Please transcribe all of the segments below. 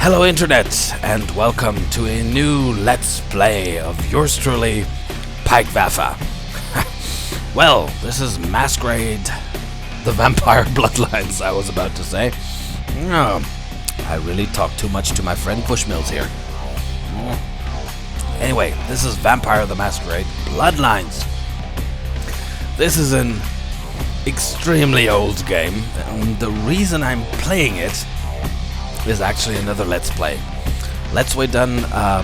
Hello Internet, and welcome to a new Let's Play of yours truly, Waffa. Well, this is Masquerade, the Vampire Bloodlines, I was about to say. I really talk too much to my friend Bushmills here. Anyway, this is Vampire the Masquerade Bloodlines. This is an extremely old game, and the reason I'm playing it is actually another Let's Play. Let's Play done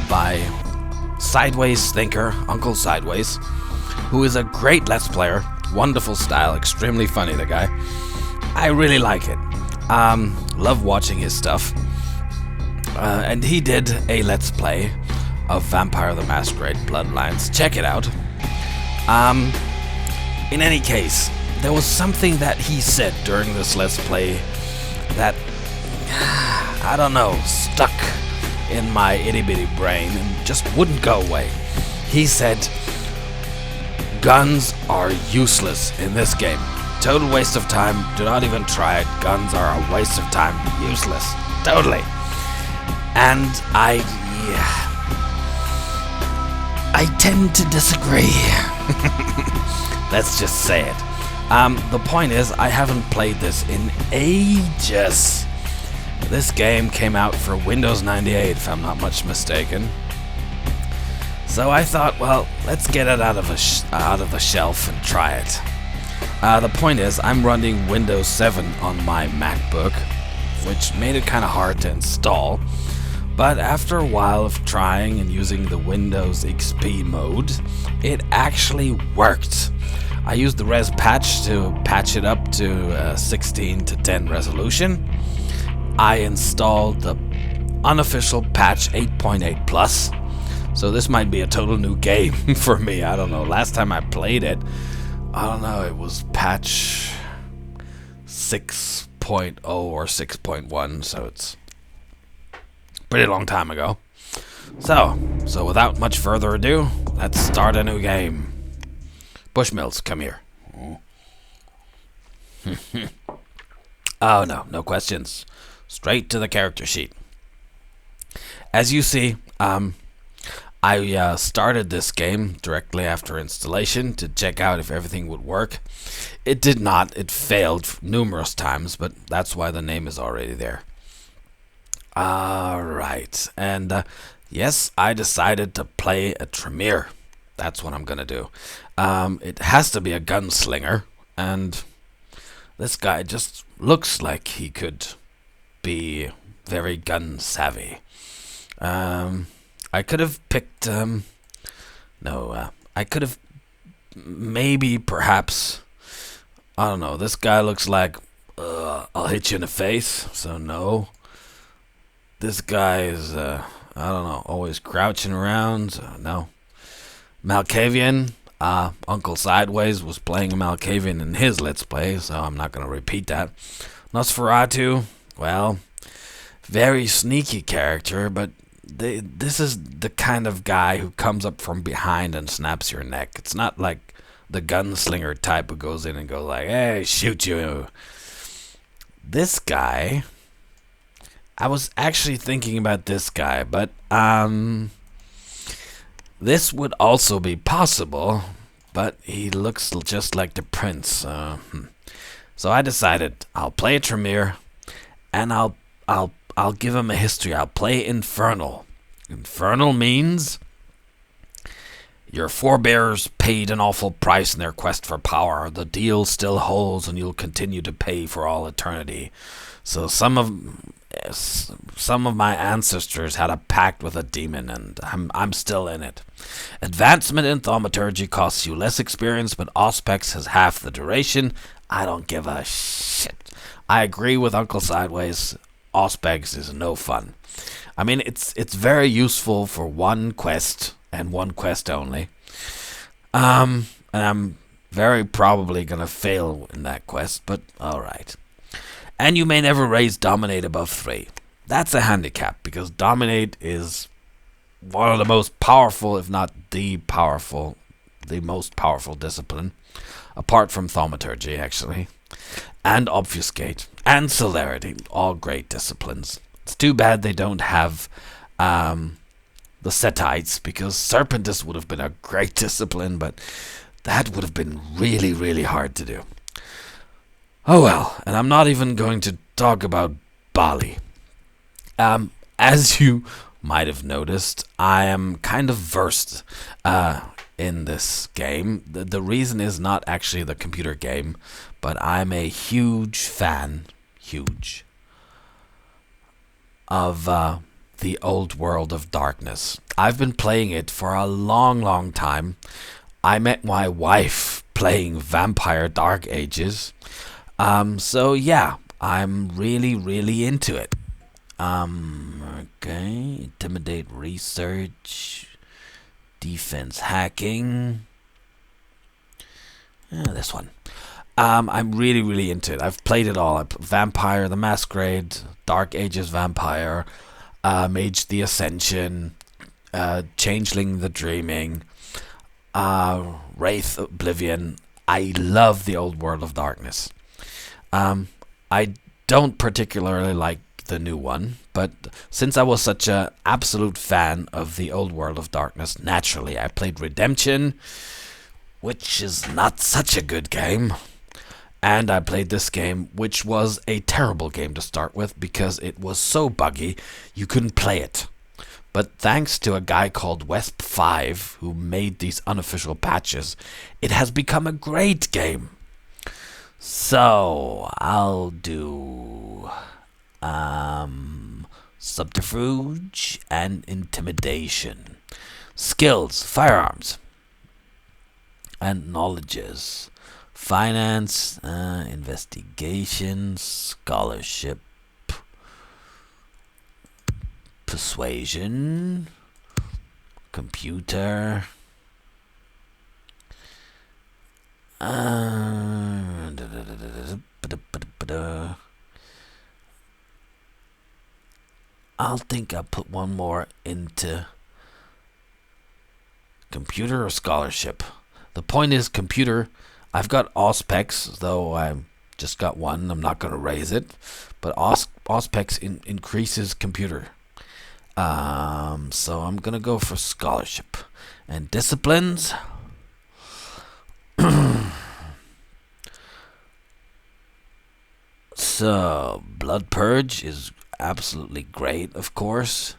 by Sideways Thinker, Uncle Sideways, who is a great Let's Player, wonderful style, extremely funny, the guy. I really like it. Love watching his stuff. And he did a Let's Play of Vampire the Masquerade Bloodlines. Check it out. In any case, there was something that he said during this Let's Play that, I don't know, stuck in my itty-bitty brain and just wouldn't go away. He said, guns are useless in this game. Total waste of time. Do not even try it. Guns are a waste of time. Useless. Totally. And I tend to disagree. Let's just say it. The point is, I haven't played this in ages. This game came out for Windows 98, if I'm not much mistaken. So I thought, well, let's get it out of the shelf and try it. The point is, I'm running Windows 7 on my MacBook, which made it kind of hard to install. But after a while of trying and using the Windows XP mode, it actually worked. I used the res patch to patch it up to 16:10 resolution. I installed the unofficial patch 8.8 plus. So this might be a total new game for me. I don't know. Last time I played it, I don't know, it was patch 6.0 or 6.1, so it's a pretty long time ago. So without much further ado, let's start a new game. Bushmills, come here. Oh no questions. Straight to the character sheet. As you see, I started this game directly after installation to check out if everything would work. It did not. It failed numerous times, but that's why the name is already there. Alright, and yes, I decided to play a Tremere. That's what I'm gonna do. It has to be a gunslinger, and this guy just looks like he could be very gun savvy. I could have picked, I could have perhaps, I don't know, this guy looks like, I'll hit you in the face, so no. This guy is, I don't know, always crouching around, so no. Malkavian, Uncle Sideways was playing a Malkavian in his Let's Play, so I'm not going to repeat that. Nosferatu, well, very sneaky character, but this is the kind of guy who comes up from behind and snaps your neck. It's not like the gunslinger type who goes in and goes like, hey, shoot you. This guy, I was actually thinking about this guy, but this would also be possible, but he looks just like the prince. So I decided I'll play a Tremere, and I'll give him a history. I'll play infernal. Infernal means your forebears paid an awful price in their quest for power. The deal still holds, and you'll continue to pay for all eternity. So some of my ancestors had a pact with a demon, and I'm still in it. Advancement in thaumaturgy costs you less experience, but Auspex has half the duration. I don't give a shit. I agree with Uncle Sideways. Auspex is no fun. I mean, it's very useful for one quest and one quest only. And I'm very probably gonna fail in that quest, but alright. And you may never raise Dominate above 3. That's a handicap, because Dominate is one of the most powerful, if not the most powerful discipline, apart from Thaumaturgy, actually. And Obfuscate, and Celerity, all great disciplines. It's too bad they don't have the setites, because serpentist would have been a great discipline, but that would have been really, really hard to do. Oh well, and I'm not even going to talk about Bali. As you might have noticed, I am kind of versed in this game. The reason is not actually the computer game, but I'm a huge fan, of the old world of darkness. I've been playing it for a long, long time. I met my wife playing Vampire Dark Ages. So yeah, I'm really, really into it. Okay, intimidate research, defense hacking. This one. I'm really, really into it. I've played it all. Vampire the Masquerade, Dark Ages Vampire, Mage the Ascension, Changeling the Dreaming, Wraith Oblivion. I love the old world of darkness. I don't particularly like the new one, but since I was such an absolute fan of the old world of darkness, naturally I played Redemption, which is not such a good game, and I played this game, which was a terrible game to start with because it was so buggy you couldn't play it. But thanks to a guy called Wesp5 who made these unofficial patches, it has become a great game. So I'll do subterfuge and intimidation. Skills, firearms, and knowledges. Finance, investigation, scholarship, persuasion, computer, I'll think I'll put one more into computer or scholarship. The point is computer. I've got Auspex, though I just got one. I'm not going to raise it. But Auspex increases computer. So I'm going to go for scholarship. And disciplines. So, Blood Purge is absolutely great, of course.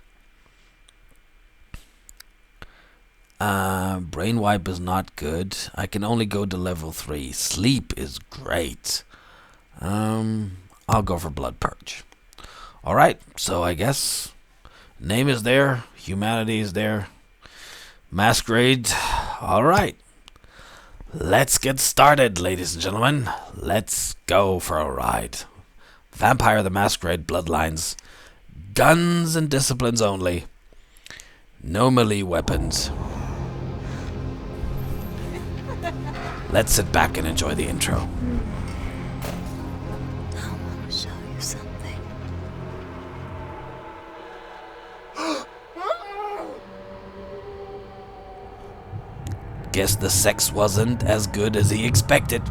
Brain Wipe is not good. I can only go to level 3. Sleep is great. I'll go for Blood Purge. Alright, so I guess name is there. Humanity is there. Masquerade. Alright. Let's get started, ladies and gentlemen. Let's go for a ride. Vampire the Masquerade Bloodlines. Guns and disciplines only. No melee weapons. Let's sit back and enjoy the intro. I want to show you something. Guess the sex wasn't as good as he expected.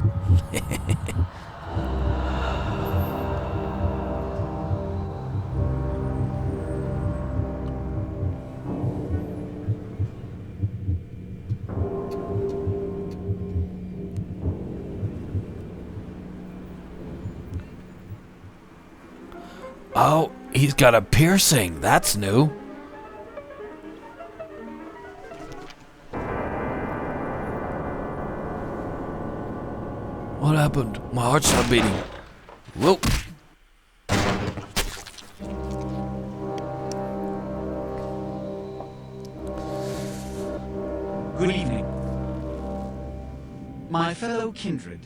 Oh, he's got a piercing. That's new. What happened? My heart stopped beating. Whoa. Good evening. My fellow kindred,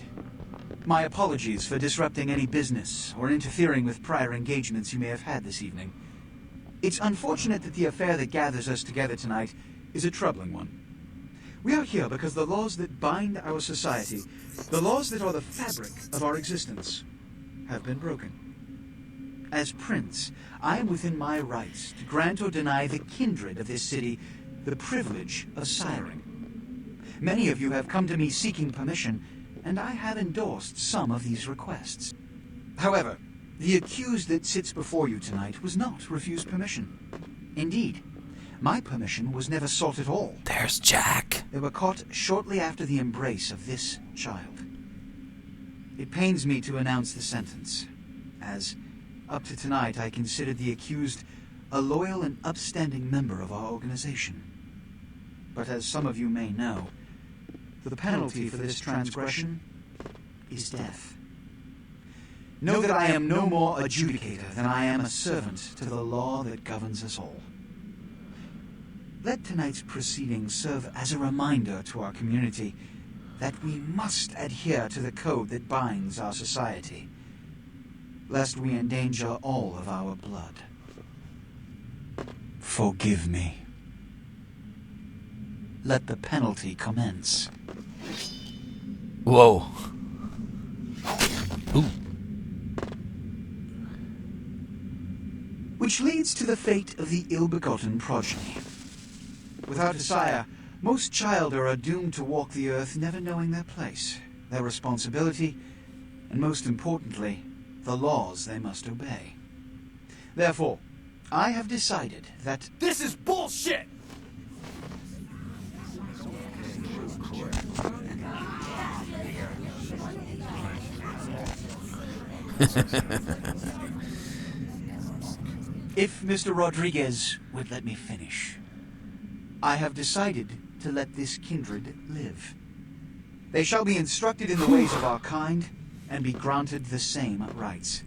my apologies for disrupting any business or interfering with prior engagements you may have had this evening. It's unfortunate that the affair that gathers us together tonight is a troubling one. We are here because the laws that bind our society, the laws that are the fabric of our existence, have been broken. As Prince, I am within my rights to grant or deny the kindred of this city the privilege of siring. Many of you have come to me seeking permission, and I have endorsed some of these requests. However, The accused that sits before you tonight was not refused permission. Indeed, my permission was never sought at all. There's Jack. They were caught shortly after the embrace of this child. It pains me to announce the sentence, as up to tonight I considered the accused a loyal and upstanding member of our organization. But as some of you may know, the penalty for this transgression is death. Know that I am no more adjudicator than I am a servant to the law that governs us all. Let tonight's proceedings serve as a reminder to our community that we must adhere to the code that binds our society, lest we endanger all of our blood. Forgive me. Let the penalty commence. Whoa. Ooh. Which leads to the fate of the ill-begotten progeny. Without a sire, most childer are doomed to walk the earth never knowing their place, their responsibility, and most importantly, the laws they must obey. Therefore, I have decided that This is bullshit! if Mr. Rodriguez would let me finish, I have decided to let this kindred live. They shall be instructed in the ways of our kind and be granted the same rights.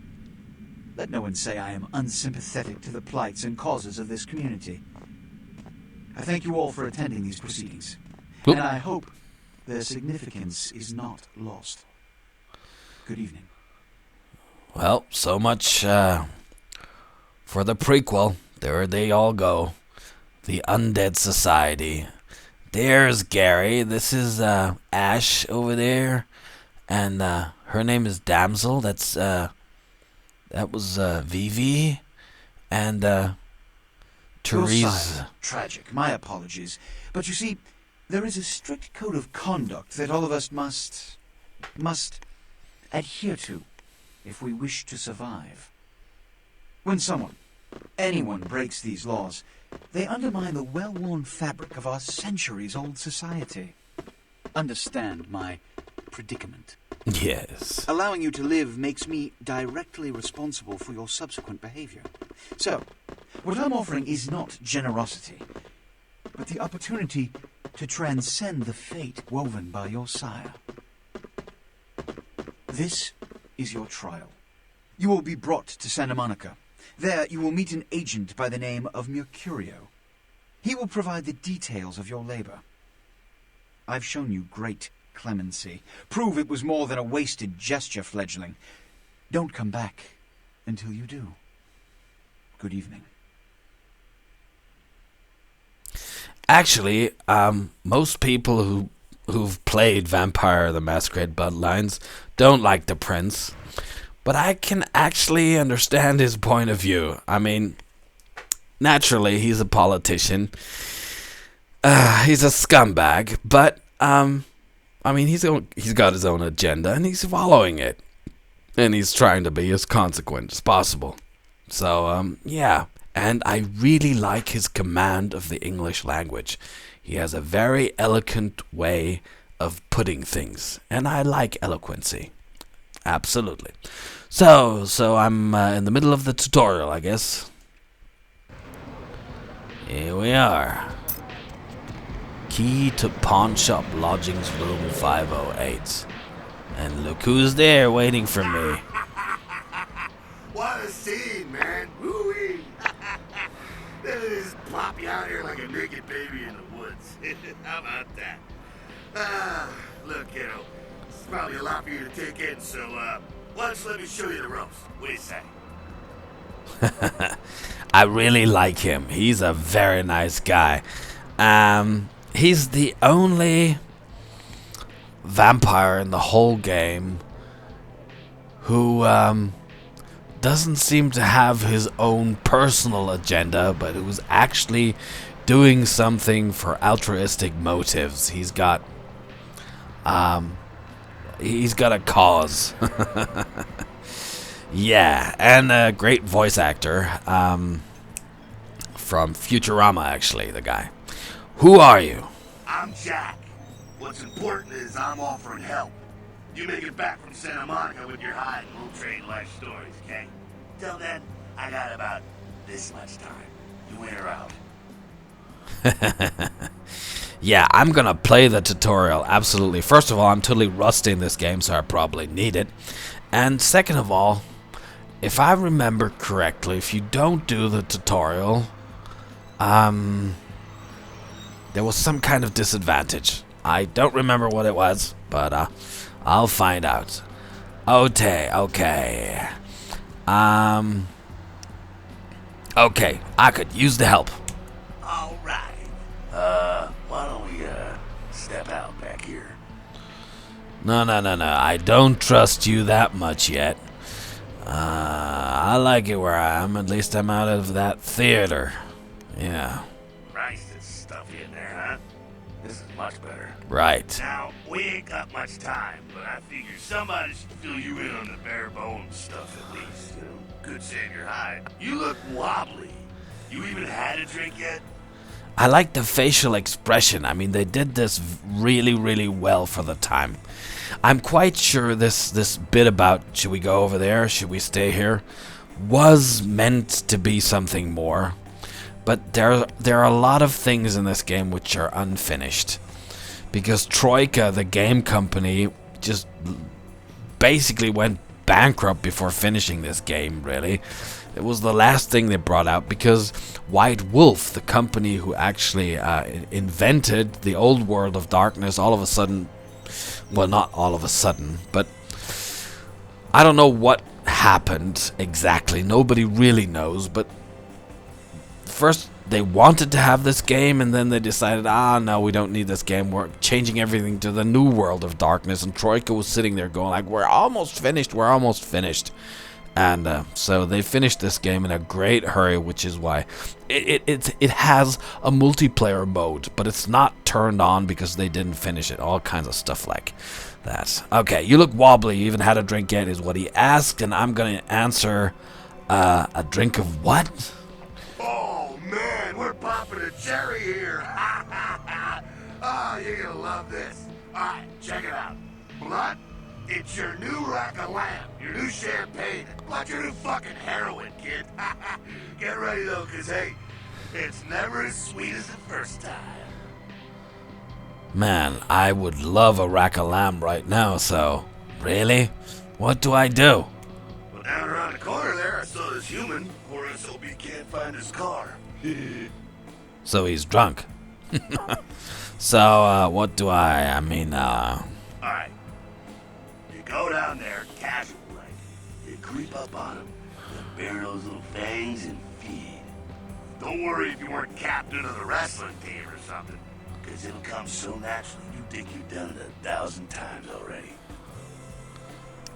Let no one say I am unsympathetic to the plights and causes of this community. I thank you all for attending these proceedings, and I hope their significance is not lost. Good evening. Well, so much for the prequel. There they all go. The Undead Society. There's Gary. This is Ash over there. And her name is Damsel. That was Vivi. And Therese. Tragic. My apologies. But you see, there is a strict code of conduct that all of us must adhere to if we wish to survive. When anyone breaks these laws, they undermine the well-worn fabric of our centuries-old society. Understand my predicament. Yes. Allowing you to live makes me directly responsible for your subsequent behavior. So, what I'm offering is not generosity, but the opportunity to transcend the fate woven by your sire. This is your trial. You will be brought to Santa Monica. There you will meet an agent by the name of Mercurio. He will provide the details of your labor. I've shown you great clemency. Prove it was more than a wasted gesture, fledgling. Don't come back until you do. Good evening. Actually, most people who've played Vampire the Masquerade Bloodlines don't like the prince, but I can actually understand his point of view. I mean, naturally, he's a politician. He's a scumbag, but I mean, he's got his own agenda and he's following it, and he's trying to be as consequent as possible. So yeah. And I really like his command of the English language. He has a very eloquent way of putting things, and I like eloquency. Absolutely. So I'm in the middle of the tutorial, I guess. Here we are. Key to pawn shop lodgings room 508. And look who's there waiting for me. What a scene, man. Woo-wee. They just plop you out here like a naked baby in the woods. How about that? Look, kiddo. This is probably a lot for you to take in, so, why don't you let me show you the ropes? What do you say? I really like him. He's a very nice guy. He's the only vampire in the whole game who, doesn't seem to have his own personal agenda, but who's actually doing something for altruistic motives. He's got a cause. Yeah, and a great voice actor from Futurama, actually, the guy. Who are you? I'm Jack. What's important is I'm offering help. You make it back from Santa Monica with your hide and we'll trade life stories, okay? Till then, I got about this much time. You in or out? Yeah, I'm gonna play the tutorial, absolutely. First of all, I'm totally rusty in this game, so I probably need it. And second of all, if I remember correctly, if you don't do the tutorial, there was some kind of disadvantage. I don't remember what it was, but I'll find out. Okay. Okay, I could use the help. All right. Why don't we, step out back here? No. I don't trust you that much yet. I like it where I am. At least I'm out of that theater. Yeah. Christ, it's stuffy in there, huh? This is much better. Right. Now, we ain't got much time, but I figure somebody should fill you in on the bare bones stuff at least. You know, good save your hide. You look wobbly. You even had a drink yet? I like the facial expression. I mean, they did this really, really well for the time. I'm quite sure this bit about should we go over there, should we stay here, was meant to be something more. But there are a lot of things in this game which are unfinished. Because Troika, the game company, just basically went bankrupt before finishing this game, really. It was the last thing they brought out because White Wolf, the company who actually invented the old world of darkness, all of a sudden, well, not all of a sudden, but I don't know what happened exactly. Nobody really knows, but first they wanted to have this game, and then they decided, no, we don't need this game. We're changing everything to the new world of darkness, and Troika was sitting there going like, we're almost finished. And so they finished this game in a great hurry, which is why it has a multiplayer mode, but it's not turned on because they didn't finish it. All kinds of stuff like that. Okay, you look wobbly. You even had a drink yet, is what he asked, and I'm going to answer a drink of what? Oh, man, we're popping a cherry here. Oh, you're going to love this. All right, check it out. Blood, it's your new rack of lamb, your new champagne, like your new fucking heroin, kid. Get ready, though, because, hey, it's never as sweet as the first time. Man, I would love a rack of lamb right now, so... Really? What do I do? Well, down around the corner there, I saw this human, or else hope he can't find his car. So he's drunk. So, what do I mean, Alright. You go down there, casual like. You creep up on him, you bare those little fangs and feed. Don't worry if you weren't captain of the wrestling team or something, because it'll come so naturally you think you've done it 1,000 times already.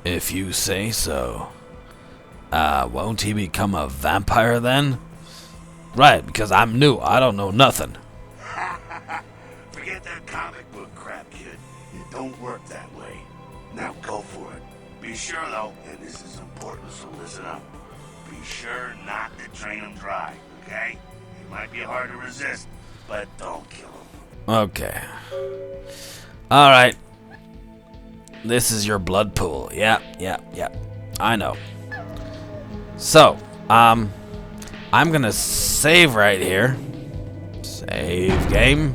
If you say so. Won't he become a vampire then? Right, because I'm new. I don't know nothing. Forget that comic book crap, kid. It don't work that way. Now go for it. Be sure, though, and this is important, so listen up. Be sure not to drain him dry, okay? It might be hard to resist, but don't kill him. Okay. Alright. This is your blood pool. Yeah. I know. So, I'm gonna save right here. Save game.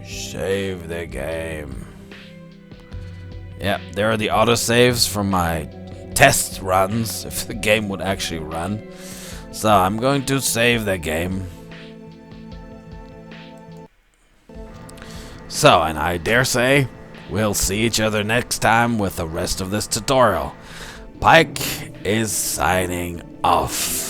Save the game. Yeah, there are the autosaves from my test runs, if the game would actually run. So, I'm going to save the game. So, and I dare say, we'll see each other next time with the rest of this tutorial. Pike is signing off.